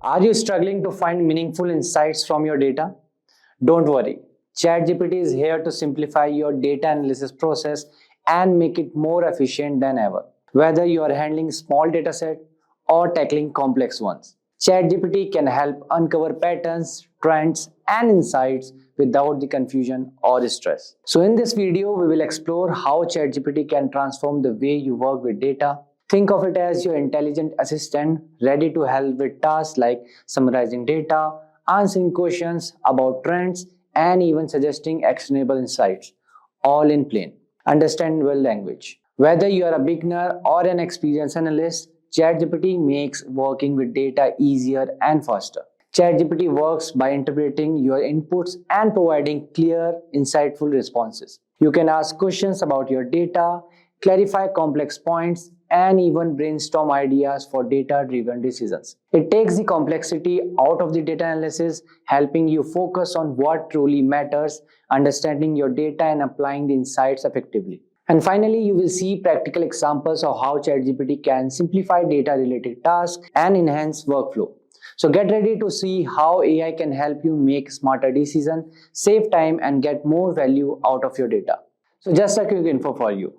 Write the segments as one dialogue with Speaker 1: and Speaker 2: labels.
Speaker 1: Are you struggling to find meaningful insights from your data? Don't worry. ChatGPT is here to simplify your data analysis process and make it more efficient than ever. Whether you are handling small dataset or tackling complex ones, ChatGPT can help uncover patterns, trends, and insights without the confusion or stress. So in this video, we will explore how ChatGPT can transform the way you work with data. Think of it as your intelligent assistant ready to help with tasks like summarizing data, answering questions about trends, and even suggesting actionable insights, all in plain, understandable language. Whether you are a beginner or an experienced analyst, ChatGPT makes working with data easier and faster. ChatGPT works by interpreting your inputs and providing clear, insightful responses. You can ask questions about your data, clarify complex points, and even brainstorm ideas for data-driven decisions. It takes the complexity out of the data analysis, helping you focus on what truly matters, understanding your data and applying the insights effectively. And finally, you will see practical examples of how ChatGPT can simplify data-related tasks and enhance workflow. So get ready to see how AI can help you make smarter decisions, save time, and get more value out of your data. So just a quick info for you.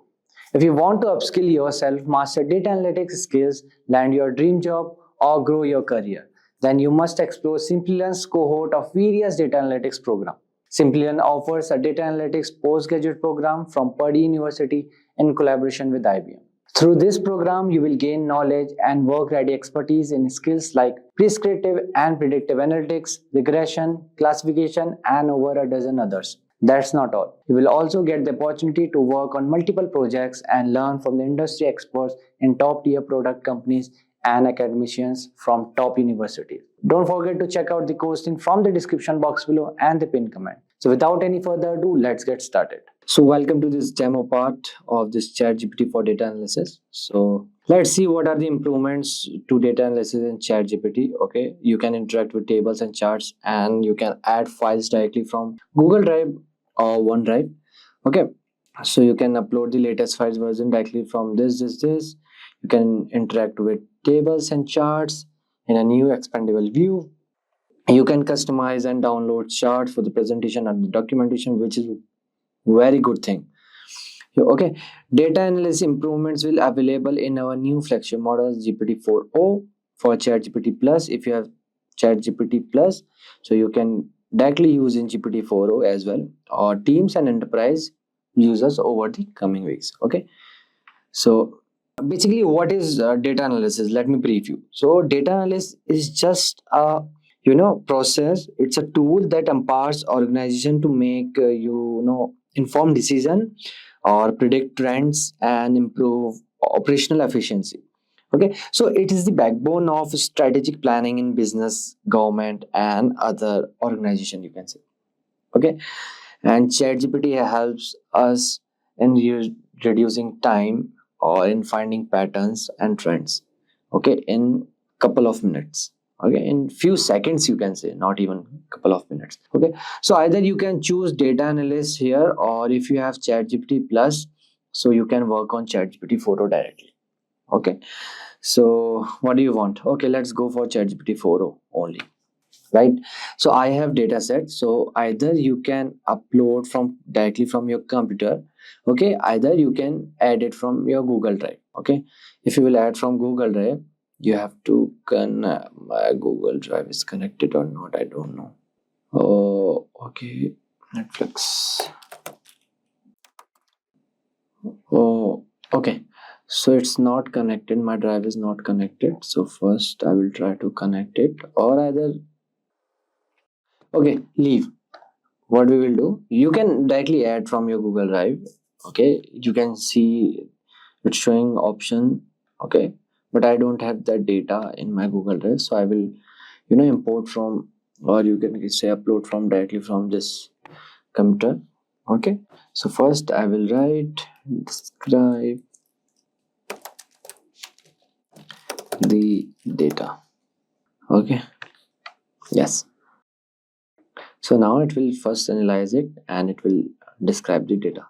Speaker 1: If you want to upskill yourself, master data analytics skills, land your dream job, or grow your career, then you must explore Simplilearn's cohort of various data analytics programs. Simplilearn offers a data analytics postgraduate program from Purdue University in collaboration with IBM. Through this program, you will gain knowledge and work-ready expertise in skills like prescriptive and predictive analytics, regression, classification, and over a dozen others. That's not all. You will also get the opportunity to work on multiple projects and learn from the industry experts in top-tier product companies and academicians from top universities. Don't forget to check out the course link from the description box below and the pinned comment. So without any further ado, let's get started. So welcome to this demo part of this ChatGPT for data analysis. So let's see what are the improvements to data analysis in ChatGPT. Okay, you can interact with tables and charts, and you can add files directly from Google Drive or OneDrive. Okay, so you can upload the latest files version directly from this. You can interact with tables and charts in a new expandable view. You can customize and download charts for the presentation and the documentation, which is very good thing. Okay, data analysis improvements will available in our new flagship model GPT-4o for ChatGPT Plus. If you have ChatGPT Plus, so you can directly use in GPT-4o as well, or teams and enterprise users over the coming weeks. Okay, so basically, what is data analysis? Let me brief you. So data analysis is just a process. It's a tool that empowers organization to make informed decision or predict trends and improve operational efficiency. Okay, so it is the backbone of strategic planning in business, government, and other organization, you can say. Okay, and ChatGPT helps us in reducing time or in finding patterns and trends, okay, in couple of minutes, okay, in few seconds, you can say, not even couple of minutes. Okay, so either you can choose data analyst here, or if you have ChatGPT Plus, so you can work on ChatGPT 4o directly. Okay, so what do you want? Okay, let's go for ChatGPT 4o only, right? So I have data set, so either you can upload from directly from your computer, okay, either you can add it from your Google Drive. Okay, if you will add from Google Drive, you have to my Google Drive is connected or not, I don't know. Oh, okay, Netflix. Oh, okay, so it's not connected, my drive is not connected. So first I will try to connect it, or either, okay, leave. What we will do, you can directly add from your Google Drive. Okay, you can see it's showing option. Okay, but I don't have that data in my Google Drive, so I will import from, or you can say upload from directly from this computer. Okay, so first I will write describe the data. Okay, yes, so now it will first analyze it and it will describe the data.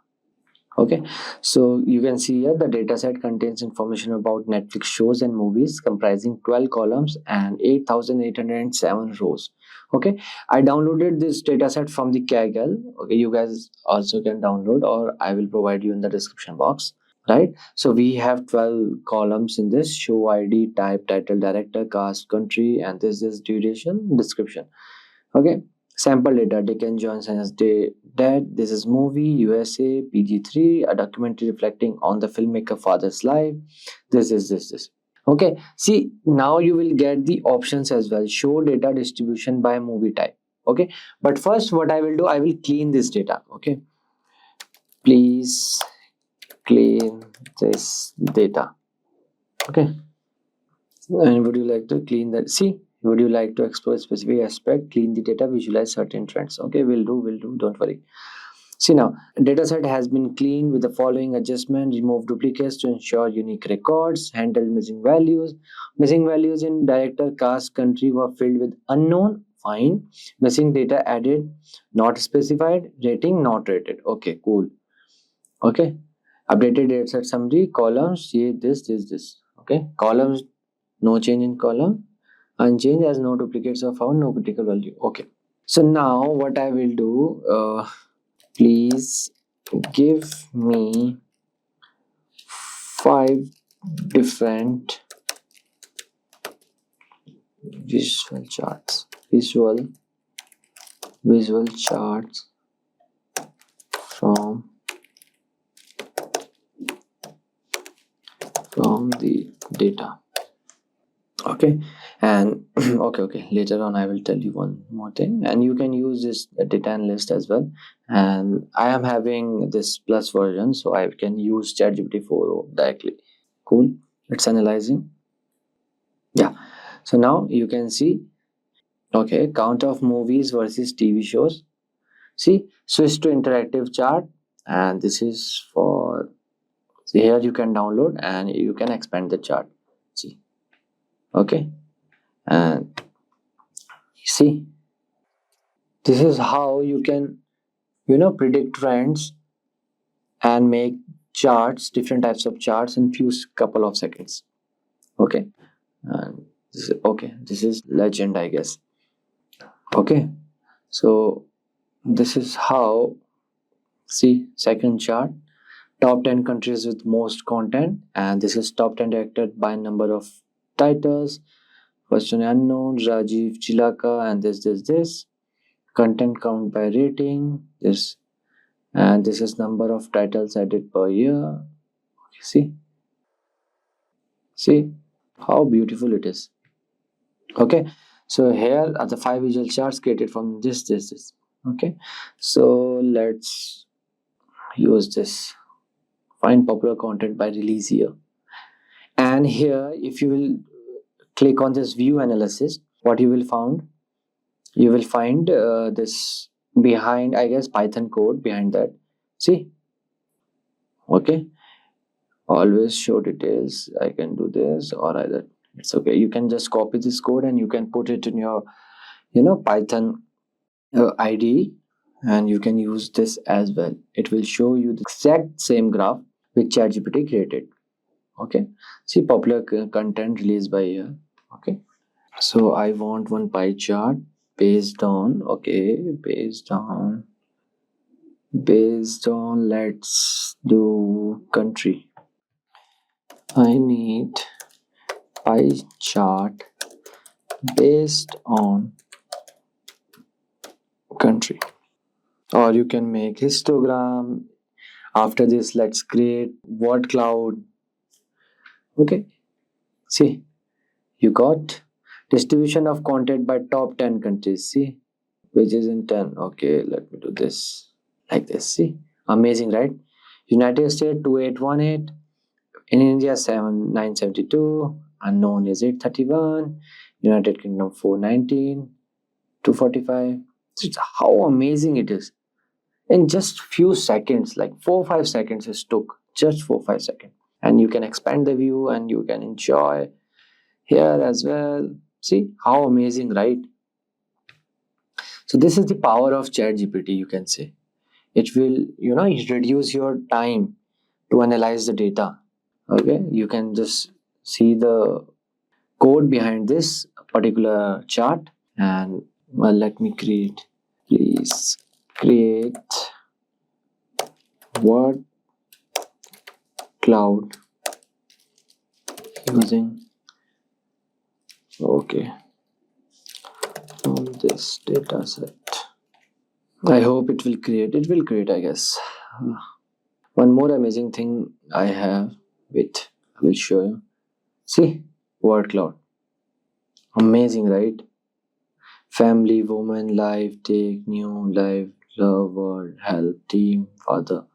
Speaker 1: Okay, so you can see here the dataset contains information about Netflix shows and movies comprising 12 columns and 8,807 rows. Okay, I downloaded this dataset from the Kaggle. Okay, you guys also can download, or I will provide you in the description box. Right, so we have 12 columns in this: show ID, type, title, director, cast, country, and this is duration, description. Okay, sample data: Dickens Johnson as dead. This is movie USA PG-3, a documentary reflecting on the filmmaker father's life. This. Okay, see, now you will get the options as well: show data distribution by movie type. Okay, but first what I will do, I will clean this data. Okay, please clean this data. Okay, and would you like to clean that? See, would you like to explore a specific aspect, clean the data, visualize certain trends? Okay, we'll do, don't worry. See now, dataset has been cleaned with the following adjustment: remove duplicates to ensure unique records, handle missing values. Missing values in director, cast, country were filled with unknown, fine. Missing data added, not specified, rating, not rated. Okay, cool. Okay, updated dataset summary, columns, see this. Okay, columns, no change in column, unchanged as no duplicates are found, no critical value. Okay, so now what I will do, please give me 5 different visual charts, visual charts from the data. Okay, and okay, later on I will tell you one more thing, and you can use this data analyst as well. And I am having this plus version, so I can use ChatGPT 4 directly. Cool, it's analyzing. Yeah, so now you can see, okay, count of movies versus TV shows. See, switch to interactive chart, and this is for, see, here you can download and you can expand the chart. See, okay, and see, this is how you can, predict trends and make charts, different types of charts in few couple of seconds. Okay, and this is legend, I guess. Okay, so this is how, see, second chart, top 10 countries with most content, and this is top 10 directed by number of titles. First one unknown, Rajiv Chilaka, and this content count by rating, this, and this is number of titles added per year. See how beautiful it is. Okay, so here are the 5 visual charts created from this. Okay, so let's use this, find popular content by release year. And here, if you will click on this view analysis, what you will find, this behind, I guess, Python code behind that. See, okay, always show details. I can do this, or either it's okay, you can just copy this code and you can put it in your Python IDE, and you can use this as well. It will show you the exact same graph which ChatGPT created. Okay, see, popular content released by year. Okay, so I want one pie chart based on, let's do country. I need pie chart based on country, or you can make histogram. After this, let's create word cloud. Okay, see, you got distribution of content by top 10 countries. See, which is in 10. Okay, let me do this like this. See, amazing, right? United States 2818, in India 7972, unknown is 831, United Kingdom 419, 245. So it's how amazing it is. In just few seconds, like 4-5 seconds, it took just 4-5 seconds, and you can expand the view and you can enjoy here as well. See how amazing, right? So this is the power of ChatGPT, you can say. it will reduce your time to analyze the data. Okay, you can just see the code behind this particular chart. And let me please create word cloud using from this data set. I hope it will create, I guess. One more amazing thing I have, wait, I will show you. See, word cloud. Amazing, right? Family, woman, life, take, new, life, love, world, health, team, father.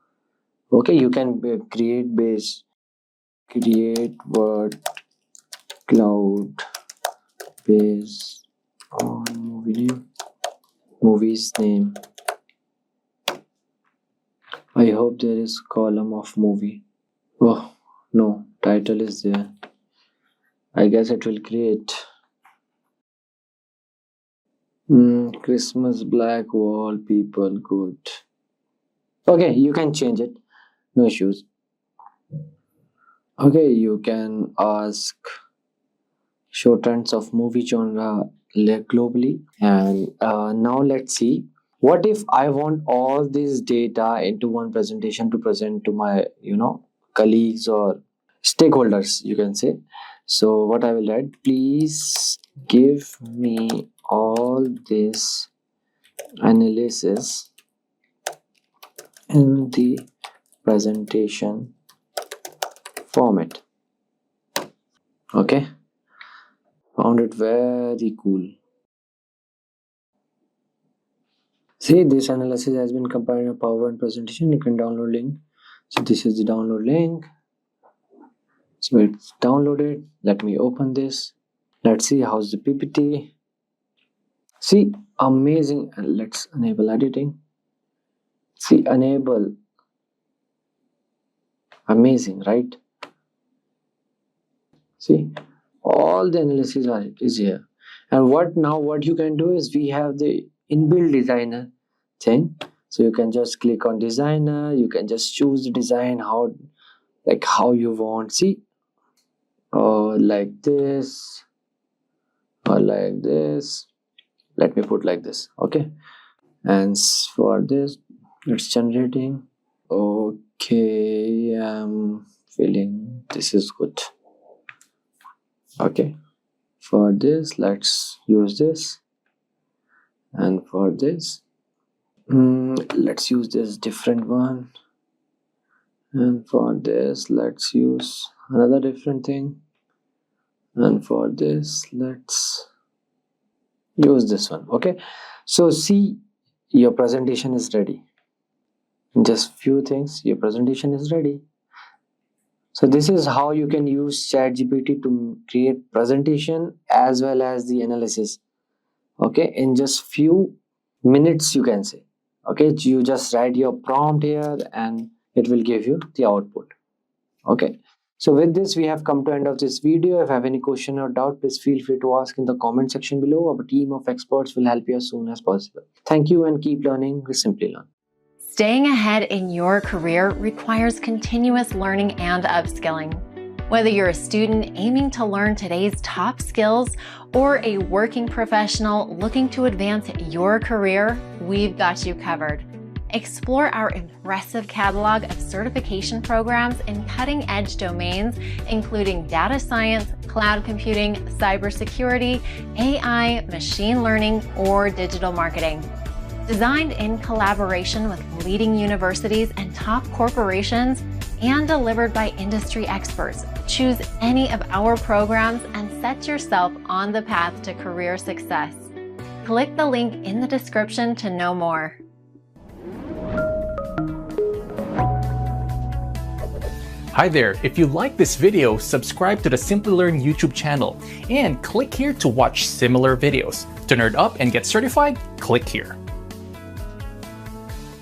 Speaker 1: Okay, you can create word cloud based on movie's name. I hope there is column of movie. Oh no, title is there. I guess it will create Christmas black wall people good. Okay, you can change it, no issues. Okay, you can ask show trends of movie genre globally. And now let's see, what if I want all this data into one presentation to present to my colleagues or stakeholders, you can say. So what I will write, please give me all this analysis in the presentation format. Okay, found it very cool. See, this analysis has been compiled in a PowerPoint presentation. You can download link. So this is the download link. So it's downloaded. Let me open this. Let's see how's the PPT. See, amazing. Let's enable editing. See, enable. Amazing, right? See, all the analysis is here. And what you can do is, we have the inbuilt designer thing. So you can just click on designer. You can just choose the design how you want. See, or like this, or like this. Let me put like this. Okay, and for this, it's generating. Okay, I'm feeling this is good. Okay, for this, let's use this. And for this, let's use this different one. And for this, let's use another different thing. And for this, let's use this one. Okay, so see, your presentation is ready. In just few things, your presentation is ready. So this is how you can use ChatGPT to create presentation as well as the analysis. Okay, in just few minutes, you can say. Okay, you just write your prompt here and it will give you the output. Okay, so with this, we have come to end of this video. If you have any question or doubt, please feel free to ask in the comment section below. Our team of experts will help you as soon as possible. Thank you and keep learning with Simplilearn.
Speaker 2: Staying ahead in your career requires continuous learning and upskilling. Whether you're a student aiming to learn today's top skills or a working professional looking to advance your career, we've got you covered. Explore our impressive catalog of certification programs in cutting-edge domains, including data science, cloud computing, cybersecurity, AI, machine learning, or digital marketing. Designed in collaboration with leading universities and top corporations and delivered by industry experts, choose any of our programs and set yourself on the path to career success. Click the link in the description to know more.
Speaker 3: Hi there, if you like this video, subscribe to the Simplilearn YouTube channel and click here to watch similar videos. To nerd up and get certified, click here.